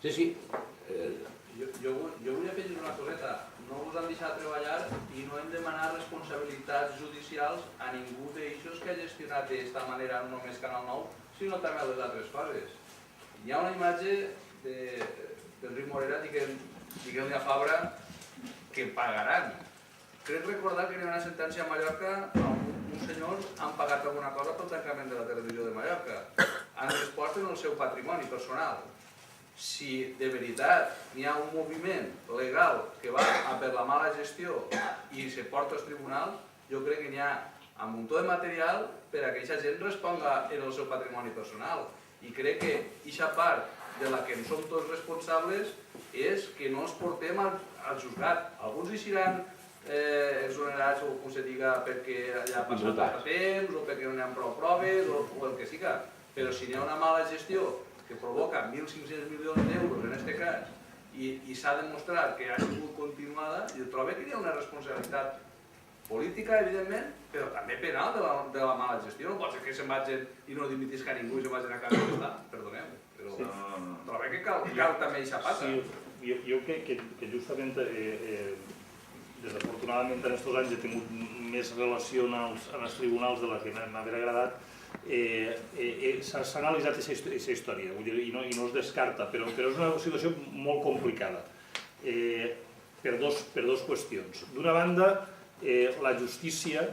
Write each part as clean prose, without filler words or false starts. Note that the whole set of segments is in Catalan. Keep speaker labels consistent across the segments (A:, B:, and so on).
A: Sí, sí.
B: Jo vull afegir una coseta. No us han deixat treballar i no hem demanat responsabilitats judicials a ningú d'eixos que ha gestionat d'esta manera no només Canal 9, sinó també a les altres coses. Hi ha una imatge d'Enric Morera diguem-li a Fabra que pagaran. Crec recordar que hi ha una sentència a Mallorca on uns senyors han pagat alguna cosa pel tancament de la televisió de Mallorca. Han respost en el seu patrimoni personal. Si de veritat hi ha un moviment legal que va per la mala gestió i se porta als tribunals, jo crec que hi ha un muntó de material per a que aquesta gent responga en el seu patrimoni personal. I crec que aquesta part de la que en som tots responsables és que no els portem al juzgat. Alguns hi seran exonerats o com se diga perquè allà ha passat tant temps o perquè no hi ha prou proves o el que siga. Però si hi ha una mala gestió que provoca 1.500 milions d'euros en aquest cas i s'ha demostrat que ha sigut continuada, jo trobo que hi ha una responsabilitat política, evidentment, però també penal de la mala gestió. No pot ser que se'n vagin i no dimitisca ningú i se'n vagin a casa d'estar, perdoneu. Però trobo que cal també aquesta passa.
C: Jo que justament, desafortunadament en aquests anys he tingut més relació en els tribunals de la que m'hauria agradat. S'ha analitzat aquesta història i no es descarta, però és una situació molt complicada per dues qüestions. D'una banda, la justícia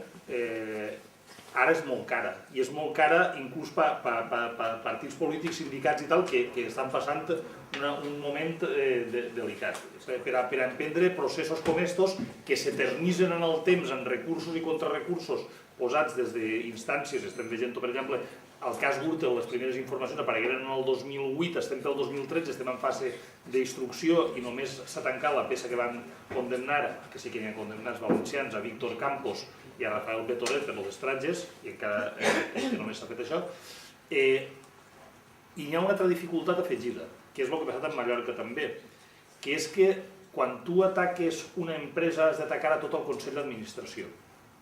C: ara és molt cara, i és molt cara inclús per partits polítics, sindicats i tal, que estan passant un moment delicat. Per a emprendre processos com estos que s'eternitzen en el temps en recursos i contrarrecursos posats des d'instàncies, estem veient, per exemple, el cas Gürtel, les primeres informacions aparegueren en el 2008, estem pel 2013, estem en fase d'instrucció i només s'ha tancat la peça que van condemnar, que sí que hi ha condemnats valencians, a Víctor Campos i a Rafael Betoret per els estratges, i encara que només s'ha fet això. I hi ha una altra dificultat afegida, que és el que ha passat a Mallorca també, que és que quan tu ataques una empresa has d'atacar a tot el Consell d'Administració.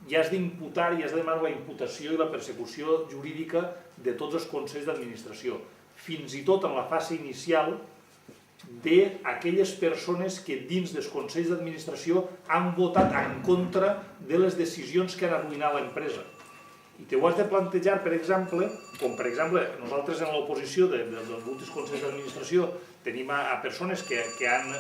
C: I has d'imputar i has de demanar la imputació i la persecució jurídica de tots els consells d'administració, fins i tot en la fase inicial d'aquelles persones que dins dels consells d'administració han votat en contra de les decisions que han arruïnat l'empresa. I te ho has de plantejar, per exemple, com per exemple nosaltres en l'oposició dels últims consells d'administració tenim a persones que han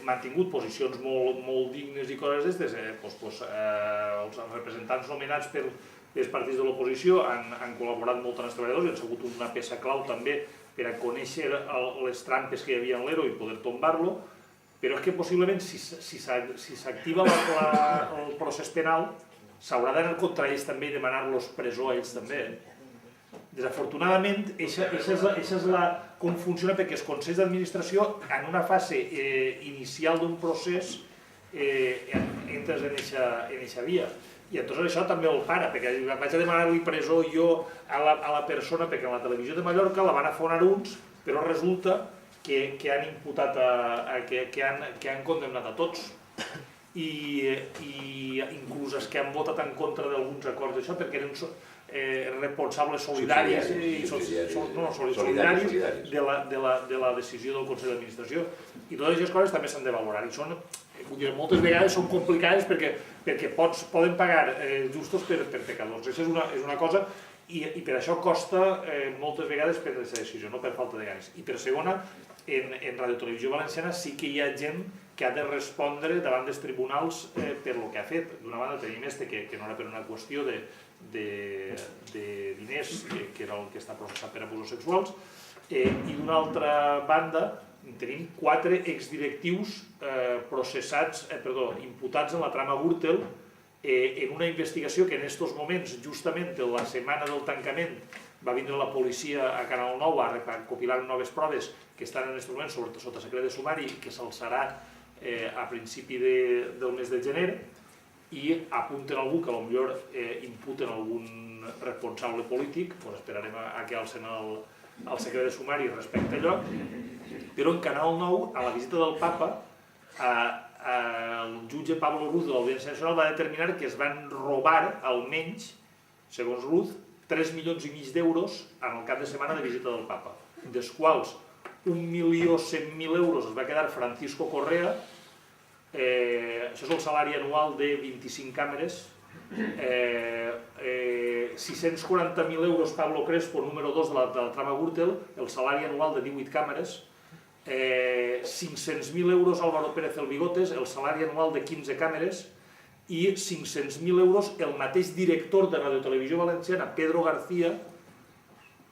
C: mantingut posicions molt dignes i coses d'estes, els representants nomenats pels partits de l'oposició han col·laborat molt amb els treballadors i han sigut una peça clau també per a conèixer les trampes que hi havia en l'ERO i poder tombar-lo, però és que possiblement si s'activa el procés penal s'haurà d'anar contra ells també i demanar-los presó a ells també. Desafortunadament, això és com funciona, perquè els consells d'administració en una fase inicial d'un procés entres en aquesta via. I llavors això també el para, perquè vaig a demanar-li presó jo a la persona, perquè a la televisió de Mallorca la van afonar uns, però resulta que han imputat, que han condemnat a tots. I inclús els que han votat en contra d'alguns acords d'això, perquè eren responsables solidaris de la decisió del Consell d'Administració. I totes aquestes coses també s'han de valorar. I moltes vegades són complicades perquè poden pagar justos per pecadors. Això és una cosa, i per això costa moltes vegades prendre aquesta decisió, no per falta de ganes. I per segona, en Radio Televisió Valenciana sí que hi ha gent que ha de respondre davant dels tribunals per el que ha fet. D'una banda tenim que no era per una qüestió de diners, que era el que està processat per abusos sexuals, i d'una altra banda tenim 4 exdirectius imputats en la trama Gürtel en una investigació que en aquests moments, justament la setmana del tancament, va vindre la policia a Canal 9 a recopilar noves proves que estan en aquests moments sota secret de sumari i que s'alçarà a principi del mes de gener, i apunten algú que potser imputen algun responsable polític, esperarem a que alcen el secret de sumari respecte a allò, però en Canal 9, a la visita del papa, el jutge Pablo Ruz de l'Audiència Nacional va determinar que es van robar almenys, segons Ruz, 3,5 milions d'euros en el cap de setmana de visita del papa, dels quals 1.100.000 euros es va quedar Francisco Correa, això és el salari anual de 25 càmeres, 640.000 euros Pablo Crespo, número 2 de la trama Gürtel, el salari anual de 18 càmeres, 500.000 euros Álvaro Pérez el Bigotes, el salari anual de 15 càmeres, i 500.000 euros el mateix director de Radio Televisió Valenciana, Pedro García,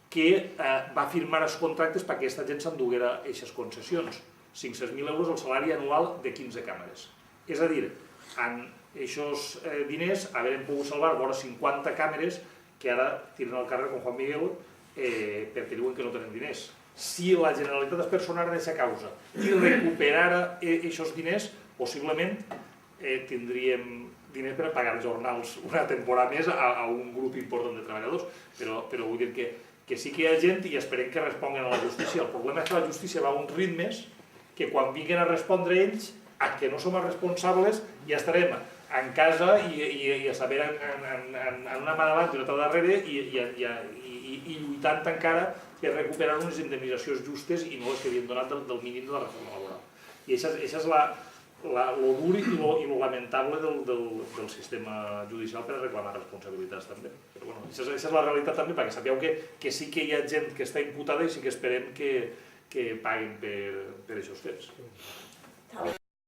C: que va firmar els contractes perquè aquesta gent s'enduguera aquestes concessions. 500.000 euros el salari anual de 15 càmeres. És a dir, amb aquests diners haurem pogut salvar vora 50 càmeres que ara tiren al carrer com Juan Miguel perquè diuen que no tenen diners. Si la Generalitat es personara en aquesta causa i recuperara aquests diners, possiblement tindríem diners per a pagar jornals una temporada més a un grup important de treballadors, però vull dir que sí que hi ha gent i esperem que responguen a la justícia. El problema és que la justícia va a uns ritmes que quan vinguin a respondre ells, a que no som els responsables, ja estarem en casa i a saber en una mà davant i una altra darrere i lluitant encara per recuperar unes indemnitzacions justes i no les que havien donat del mínim de la reforma laboral. I això és lo dur i lo lamentable del sistema judicial per a reclamar responsabilitats també. Però bueno, això és la realitat també, perquè sapigueu que sí que hi ha gent que està imputada i sí que esperem que paguen per aquests fets.